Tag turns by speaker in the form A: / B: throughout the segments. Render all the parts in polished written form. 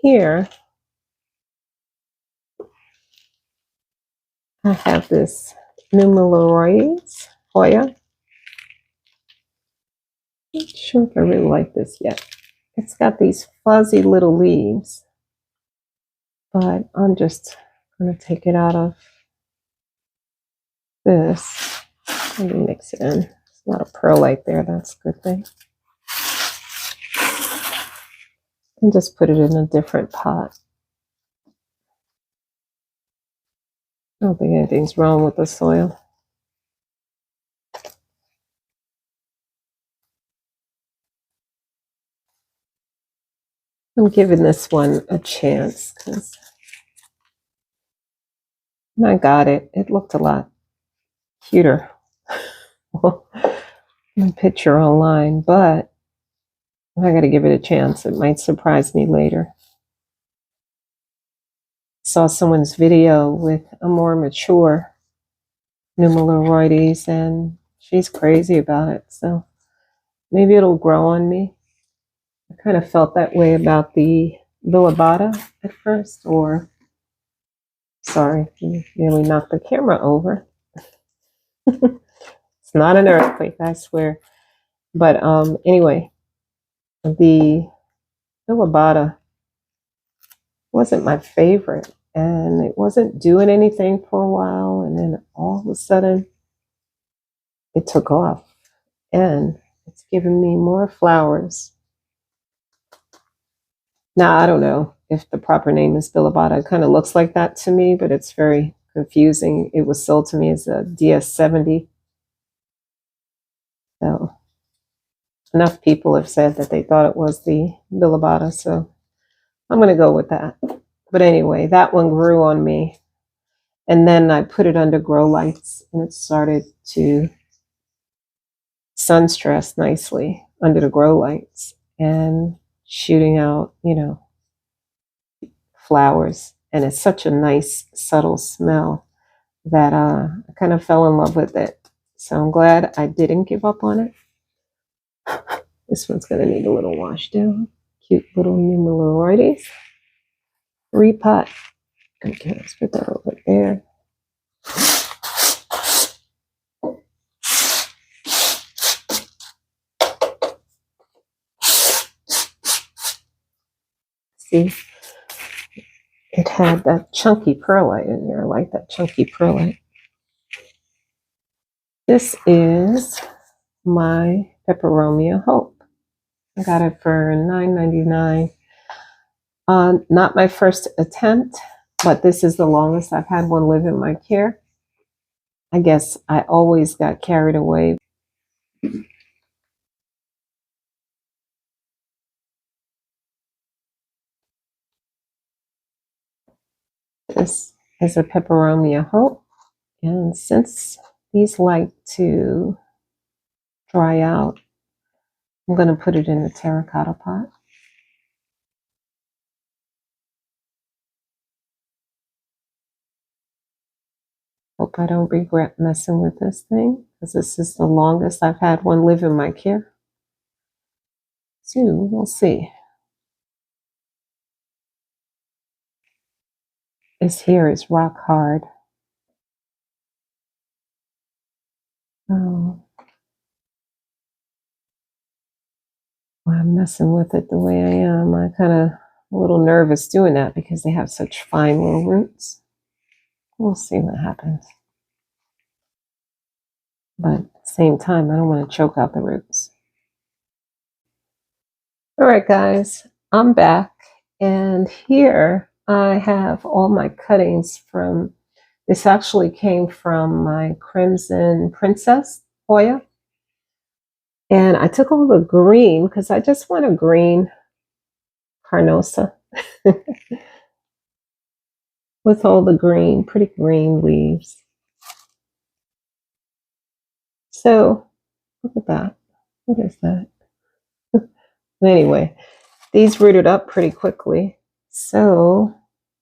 A: here I have this Numeroloides Hoya. Not sure if I really like this yet. It's got these fuzzy little leaves, but I'm just going to take it out of this. Let me mix it in. There's a lot of perlite there. That's a good thing. And just put it in a different pot. I don't think anything's wrong with the soil. I'm giving this one a chance because when I got it, it looked a lot cuter in the picture online, but I got to give it a chance. It might surprise me later. Saw someone's video with a more mature Numeroloides, and she's crazy about it. So maybe it'll grow on me. I kind of felt that way about the Billabata at first, or sorry, you nearly knocked the camera over. It's not an earthquake, I swear. But anyway, the Billabata wasn't my favorite, and it wasn't doing anything for a while, and then all of a sudden it took off, and it's giving me more flowers. Now, I don't know if the proper name is Billabata. It kind of looks like that to me, but it's very confusing. It was sold to me as a DS70. So enough people have said that they thought it was the Billabata, so I'm going to go with that. But anyway, that one grew on me. And then I put it under grow lights, and it started to sun stress nicely under the grow lights and shooting out, flowers. And it's such a nice, subtle smell that I kind of fell in love with it. So I'm glad I didn't give up on it. This one's going to need a little wash down. Cute little Numeroloides. Repot. Okay, let's put that over there. See, it had that chunky perlite in there. I like that chunky perlite. This is my Peperomia Hope. I got it for $9.99. Not my first attempt, but this is the longest I've had one live in my care. I guess I always got carried away. This is a Peperomia Hope, and since these like to dry out, I'm going to put it in the terracotta pot. Hope I don't regret messing with this thing, because this is the longest I've had one live in my care. So we'll see. This here is rock hard. Oh, I'm messing with it the way I am. I kind of a little nervous doing that because they have such fine little roots. We'll see what happens. But at the same time, I don't want to choke out the roots. All right, guys, I'm back. And here I have all my cuttings from, this actually came from my Crimson Princess Hoya. And I took all the green because I just want a green carnosa with all the green, pretty green leaves. So look at that. What is that? Anyway, these rooted up pretty quickly. So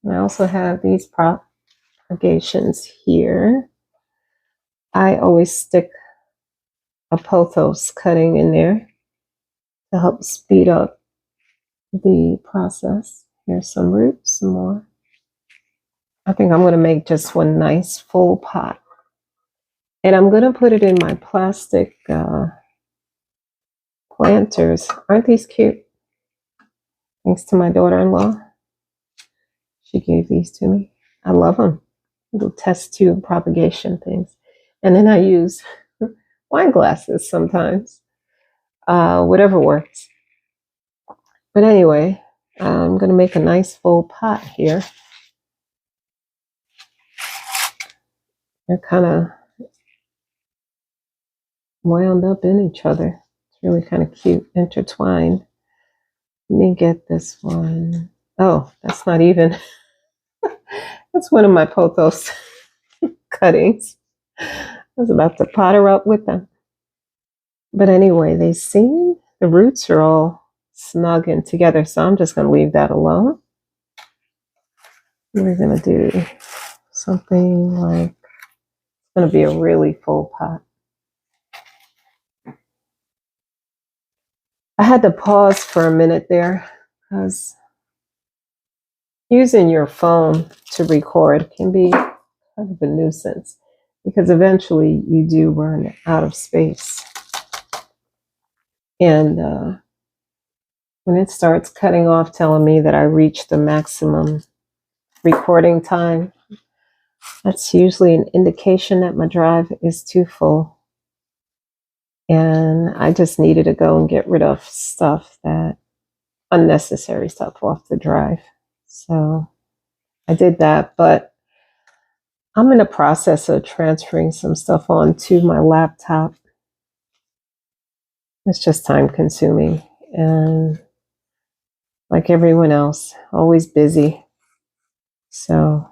A: I also have these propagations here. I always stick a pothos cutting in there to help speed up the process. Here's some roots, some more. I think I'm going to make just one nice full pot. And I'm going to put it in my plastic planters. Aren't these cute? Thanks to my daughter-in-law. She gave these to me. I love them. Little test tube propagation things. And then I use wine glasses sometimes. Whatever works. But anyway, I'm going to make a nice full pot here. They're kind of wound up in each other. It's really kind of cute, intertwined. Let me get this one. Oh, that's not even. That's one of my pothos cuttings. I was about to pot her up with them. But anyway, they seem, the roots are all snug and together, so I'm just going to leave that alone. We're going to do something like, it's going to be a really full pot. I had to pause for a minute there because using your phone to record can be kind of a nuisance because eventually you do run out of space. And when it starts cutting off, telling me that I reached the maximum recording time, that's usually an indication that my drive is too full. And I just needed to go and get rid of stuff, that unnecessary stuff off the drive. So I did that, but I'm in the process of transferring some stuff onto my laptop. It's just time consuming. And like everyone else, always busy. So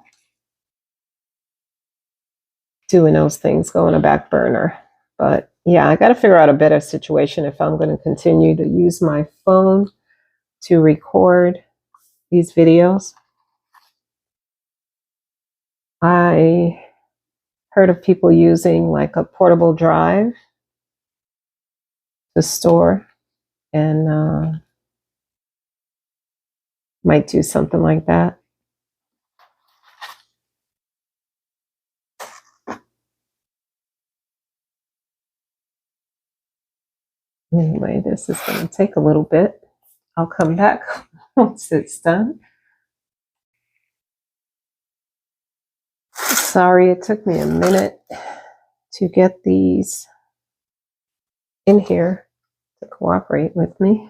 A: doing those things go on a back burner. But yeah, I got to figure out a better situation if I'm going to continue to use my phone to record these videos. I heard of people using like a portable drive to store, and might do something like that. Anyway, this is going to take a little bit. I'll come back once it's done. Sorry, it took me a minute to get these in here to cooperate with me.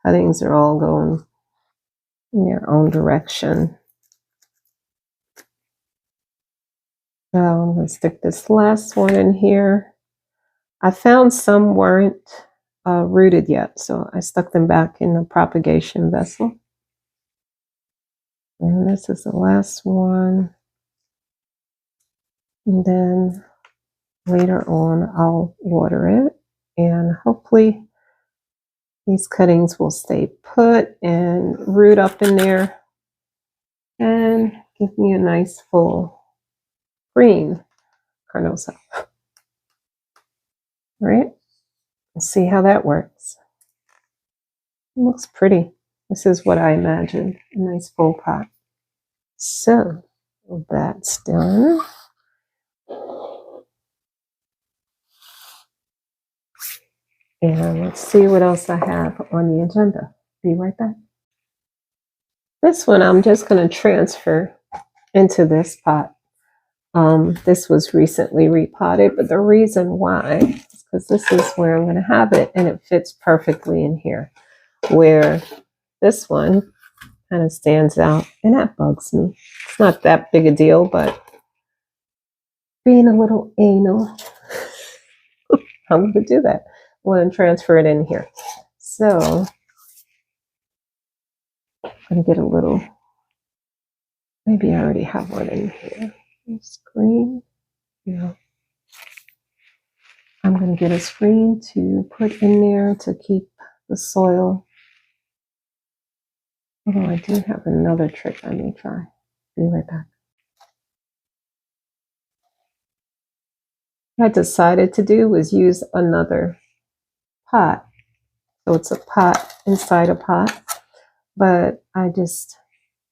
A: Cuttings are all going in their own direction. So I'm going to stick this last one in here. I found some weren't rooted yet, so I stuck them back in the propagation vessel. And this is the last one. And then later on, I'll water it, and hopefully these cuttings will stay put and root up in there and give me a nice full green carnosa. All right, let's see how that works. It looks pretty. This is what I imagined, a nice full pot. So that's done. And let's see what else I have on the agenda. Be right back. This one I'm just going to transfer into this pot. This was recently repotted, but the reason why is because this is where I'm going to have it, and it fits perfectly in here, where this one kind of stands out, and that bugs me. It's not that big a deal, but being a little anal, I'm going to do that. I want to transfer it in here. So I'm going to get a little, maybe I already have one in here. Screen. Yeah. I'm going to get a screen to put in there to keep the soil. Although I do have another trick I may try. Be right back. What I decided to do was use another pot. So it's a pot inside a pot. but I just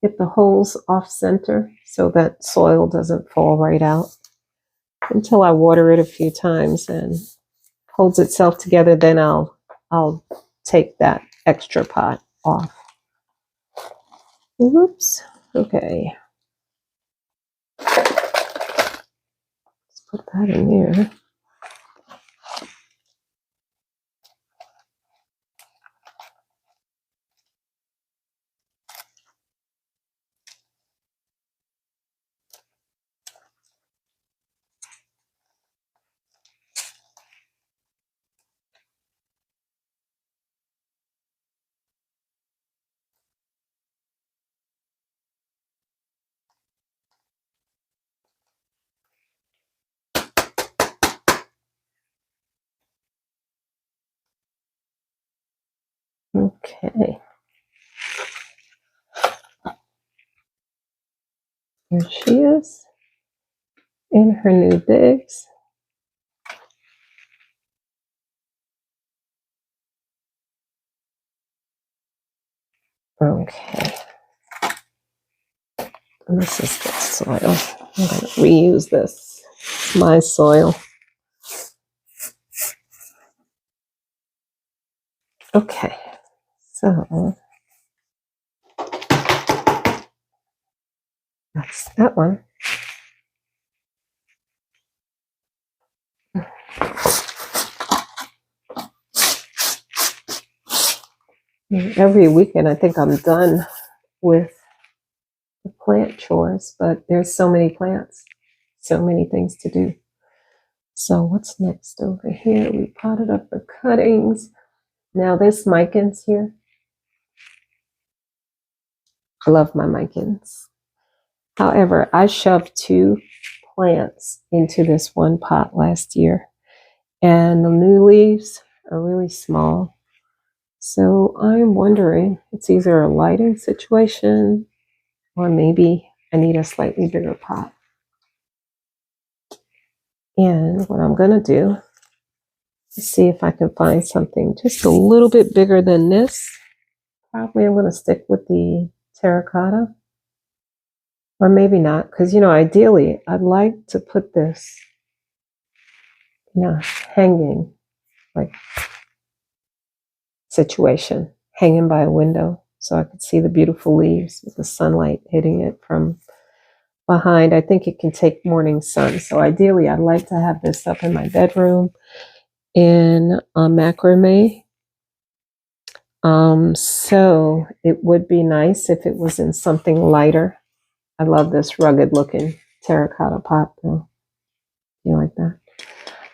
A: get the holes off center so that soil doesn't fall right out until I water it a few times and holds itself together. Then I'll take that extra pot off. Whoops. Okay. Let's put that in there. Okay. Here she is in her new digs. Okay. And this is good soil. I'm going to reuse this. It's my soil. Okay. So that's that one. Every weekend, I think I'm done with the plant chores, but there's so many plants, so many things to do. So what's next over here? We potted up the cuttings. Now this micans here. I love my micans. However, I shoved 2 plants into this one pot last year, and the new leaves are really small. So I'm wondering, it's either a lighting situation or maybe I need a slightly bigger pot. And what I'm going to do is see if I can find something just a little bit bigger than this. Probably I'm going to stick with the terracotta. Or maybe not, because, ideally, I'd like to put this, hanging, like, situation, hanging by a window so I could see the beautiful leaves with the sunlight hitting it from behind. I think it can take morning sun. So ideally, I'd like to have this up in my bedroom in macrame. So it would be nice if it was in something lighter. I love this rugged looking terracotta pot though. You like that?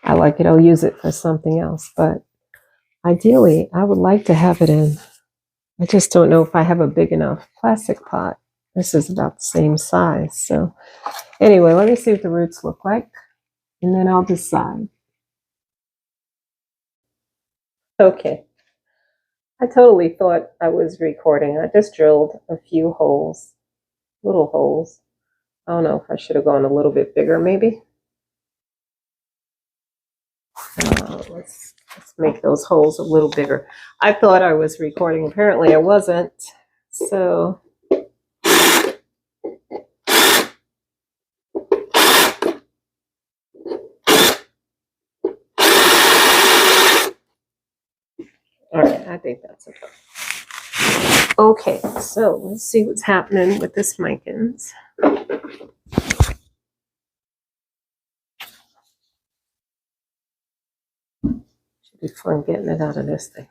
A: I like it. I'll use it for something else, but ideally I would like to have it in. I just don't know if I have a big enough plastic pot. This is about the same size. So anyway, let me see what the roots look like and then I'll decide. Okay. I totally thought I was recording. I just drilled a few holes, little holes. I don't know if I should have gone a little bit bigger maybe. Let's make those holes a little bigger. I thought I was recording. Apparently I wasn't. So all right, I think that's enough. Okay, so let's see what's happening with this micans. Should be fun getting it out of this thing.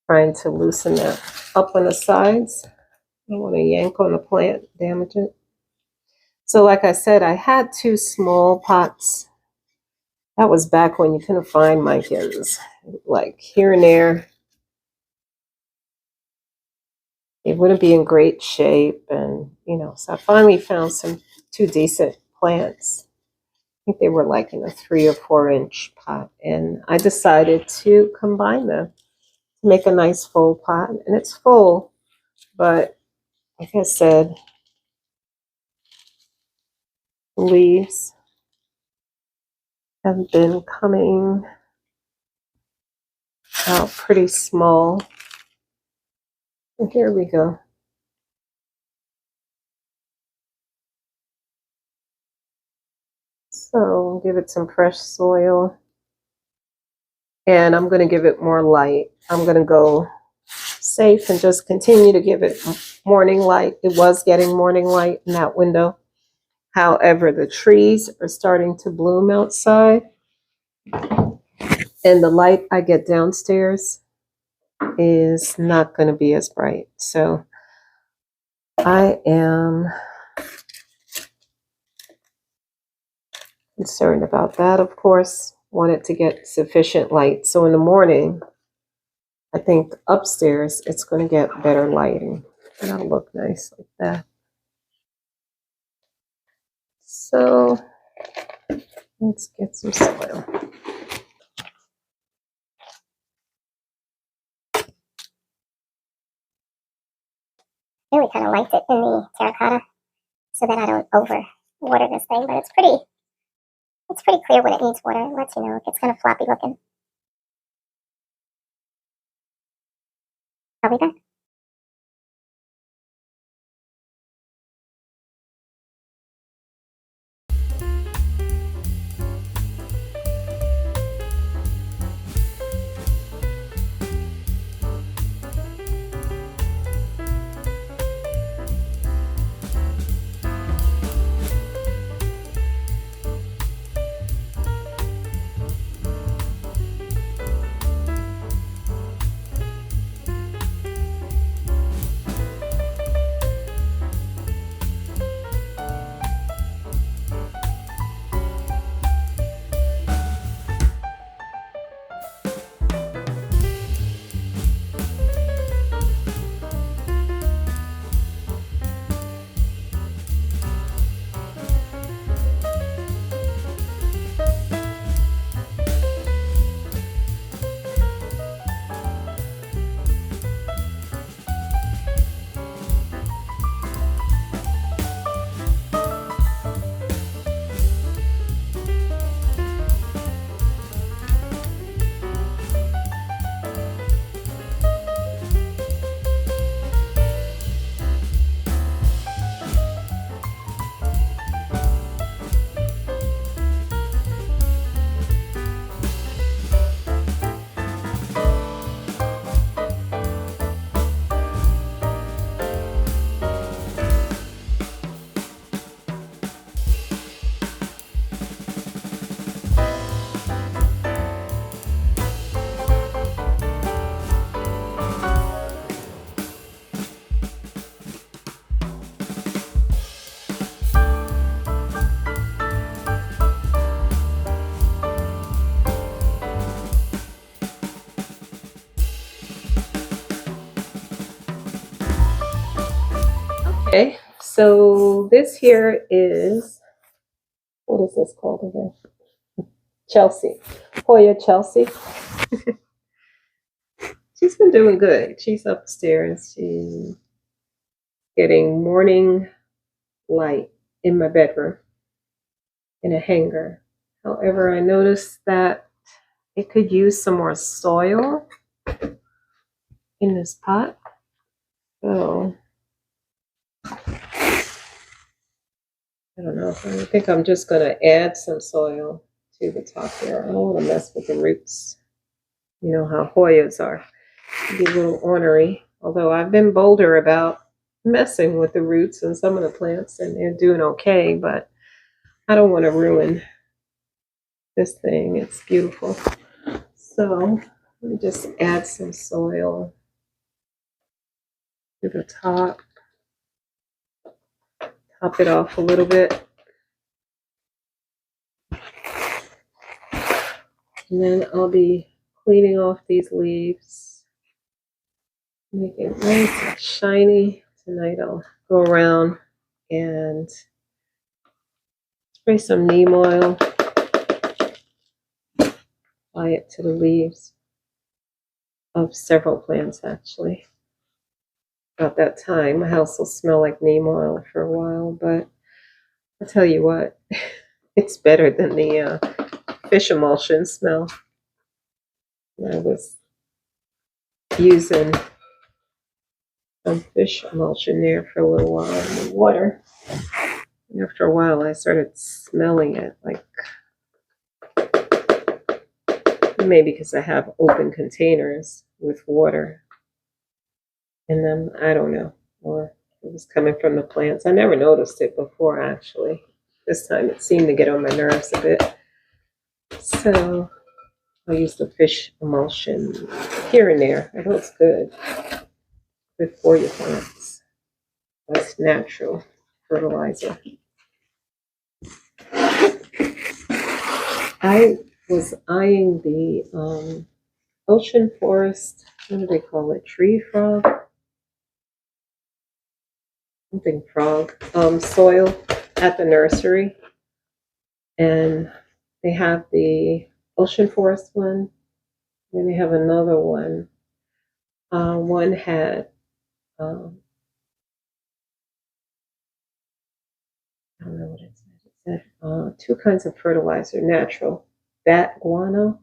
A: Trying to loosen that up on the sides. I don't want to yank on the plant, damage it. So like I said, I had 2 small pots. That was back when you couldn't find micans. Like here and there. It wouldn't be in great shape. And, so I finally found 2 decent plants. I think they were like in a 3 or 4 inch pot. And I decided to combine them to make a nice full pot. And it's full, but like I said, leaves have been coming out pretty small. And here we go. So give it some fresh soil. And I'm going to give it more light. I'm going to go safe and just continue to give it morning light. It was getting morning light in that window. However, the trees are starting to bloom outside. And the light I get downstairs is not going to be as bright. So I am concerned about that, of course. Want it to get sufficient light. So in the morning, I think upstairs it's going to get better lighting. And that'll look nice like that. So let's get some soil.
B: I really kind of liked it in the terracotta so that I don't over water this thing, but it's pretty clear when it needs water. It lets you know if it's kind of floppy looking. I'll be back.
A: Okay, so this here is, what is this called again? Chelsea. Hoya Chelsea. She's been doing good. She's upstairs. She's getting morning light in my bedroom in a hanger. However, I noticed that it could use some more soil in this pot. So I don't know. I think I'm just going to add some soil to the top here. I don't want to mess with the roots. You know how Hoyas are. Be a little ornery. Although I've been bolder about messing with the roots and some of the plants, and they're doing okay, but I don't want to ruin this thing. It's beautiful. So let me just add some soil to the top. Top it off a little bit. And then I'll be cleaning off these leaves. Make it nice and shiny. Tonight I'll go around and spray some neem oil. Apply it to the leaves of several plants actually. about that time. My house will smell like neem oil for a while, but I'll tell you what, it's better than the fish emulsion smell. I was using some fish emulsion there for a little while in the water. And after a while, I started smelling it, like maybe because I have open containers with water in them. I don't know. Or it was coming from the plants. I never noticed it before, actually. This time it seemed to get on my nerves a bit. So I'll use the fish emulsion here and there. I know it's good. Good for your plants. That's natural fertilizer. I was eyeing the ocean forest, what do they call it? Tree frog? Something frog. Soil at the nursery. And they have the ocean forest one. Then they have another one. One had, I don't know what it said. It said two kinds of fertilizer, natural, bat guano,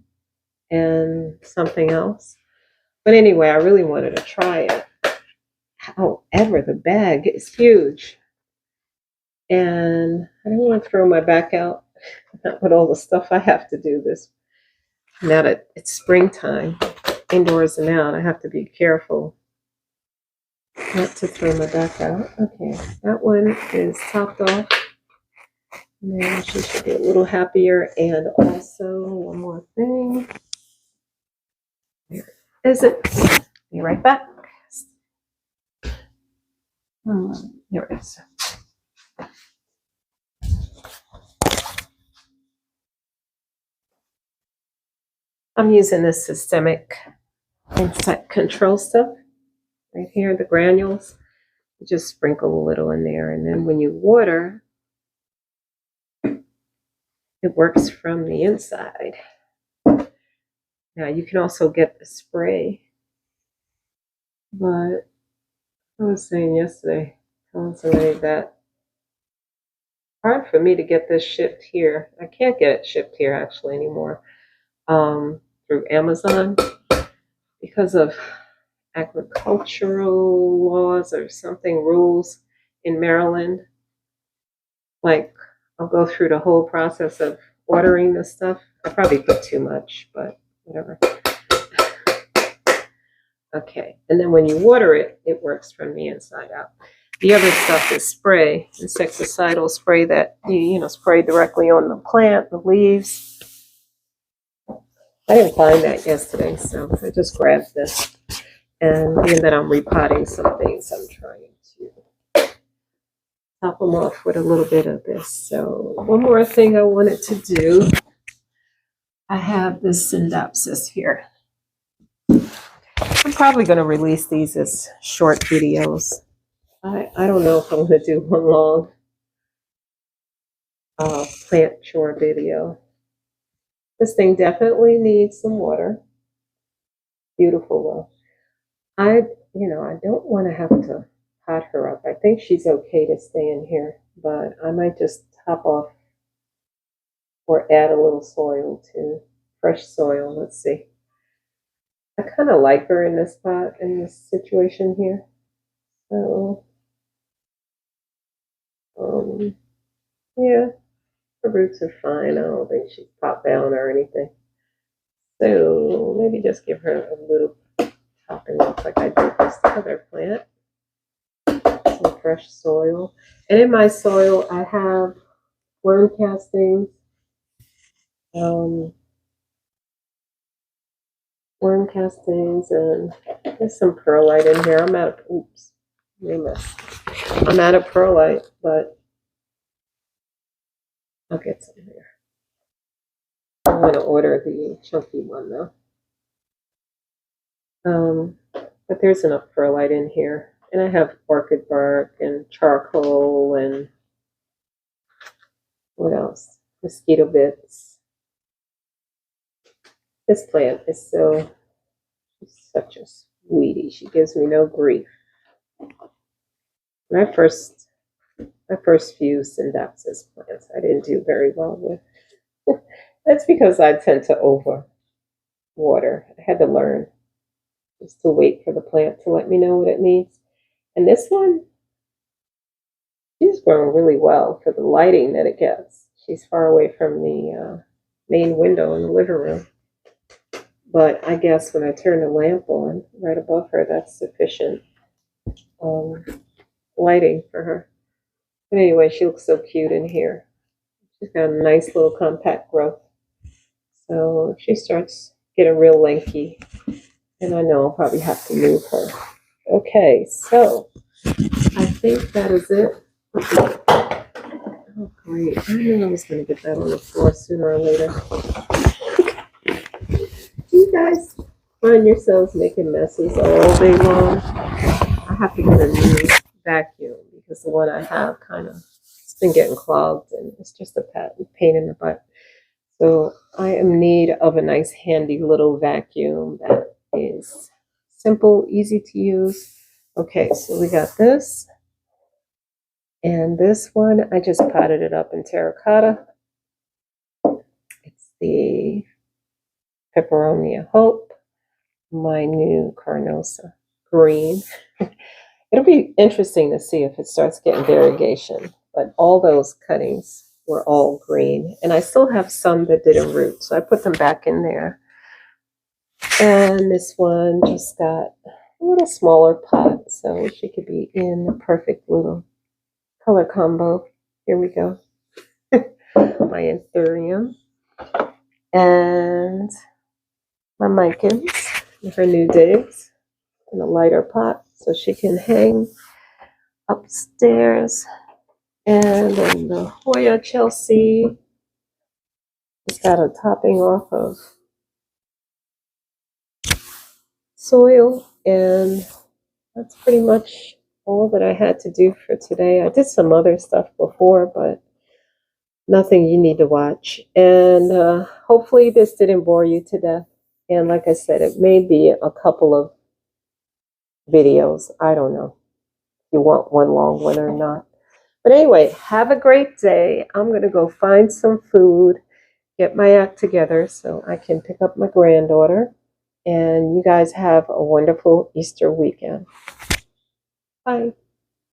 A: and something else. But anyway, I really wanted to try it. However, the bag is huge. And I don't want to throw my back out, not with all the stuff I have to do this. Now that it's springtime, indoors and out, I have to be careful not to throw my back out. Okay, that one is topped off. Now she should be a little happier. And also, one more thing. Where is it? Be right back. Here it is. I'm using this systemic insect control stuff right here, the granules. You just sprinkle a little in there, and then when you water, it works from the inside. Now you can also get the spray, but I was saying yesterday, telling somebody that hard for me to get this shipped here. I can't get it shipped here actually anymore through Amazon because of agricultural laws or something, rules in Maryland. Like, I'll go through the whole process of ordering this stuff. I probably put too much, but whatever. Okay, and then when you water it, it works from the inside out. The other stuff is spray, insecticidal spray that you spray directly on the plant, the leaves. I didn't find that yesterday, so I just grabbed this. And being that I'm repotting some things, I'm trying to top them off with a little bit of this. So one more thing I wanted to do. I have this synopsis here. I'm probably going to release these as short videos. I don't know if I'm going to do one long plant chore video. This thing definitely needs some water. Beautiful though. I don't want to have to pot her up. I think she's okay to stay in here, but I might just top off or add a little soil to fresh soil. Let's see. I kind of like her in this pot, in this situation here. So, yeah, her roots are fine. I don't think she's popped down or anything. So maybe just give her a little topping off like I did this other plant. Some fresh soil. And in my soil, I have worm castings. Worm castings, and there's some perlite in here. I'm out of perlite, but I'll get some here. I want to order the chunky one though. But there's enough perlite in here. And I have orchid bark and charcoal and what else? Mosquito bits. This plant is she's such a sweetie. She gives me no grief. My first few Synapsis plants I didn't do very well with. That's because I tend to over water. I had to learn just to wait for the plant to let me know what it needs. And this one, she's growing really well for the lighting that it gets. She's far away from the main window in the living room. But I guess when I turn the lamp on right above her, that's sufficient um, lighting for her. But anyway, she looks so cute in here. She's got a nice little compact growth. So if she starts getting real lanky, and I know I'll probably have to move her. Okay, so I think that is it. Oh, great. I knew I was going to get that on the floor sooner or later. You guys find yourselves making messes all day long. I have to get a new vacuum because the one I have kind of it's been getting clogged and it's just a pain in the butt. So I am in need of a nice handy little vacuum that is simple, easy to use. Okay, so we got this. And this one, I just potted it up in terracotta. It's the Peperonia Hope, my new Carnosa green. It'll be interesting to see if it starts getting variegation, but all those cuttings were all green. And I still have some that didn't root, so I put them back in there. And this one just got a little smaller pot, so she could be in the perfect little color combo. Here we go. My anthurium and my micans with her new digs in a lighter pot so she can hang upstairs. And then the Hoya Chelsea has got a topping off of soil, and that's pretty much all that I had to do for today. I did some other stuff before, but nothing you need to watch. And hopefully this didn't bore you to death. And like I said, it may be a couple of videos. I don't know if you want one long one or not. But anyway, have a great day. I'm going to go find some food, get my act together so I can pick up my granddaughter. And you guys have a wonderful Easter weekend. Bye.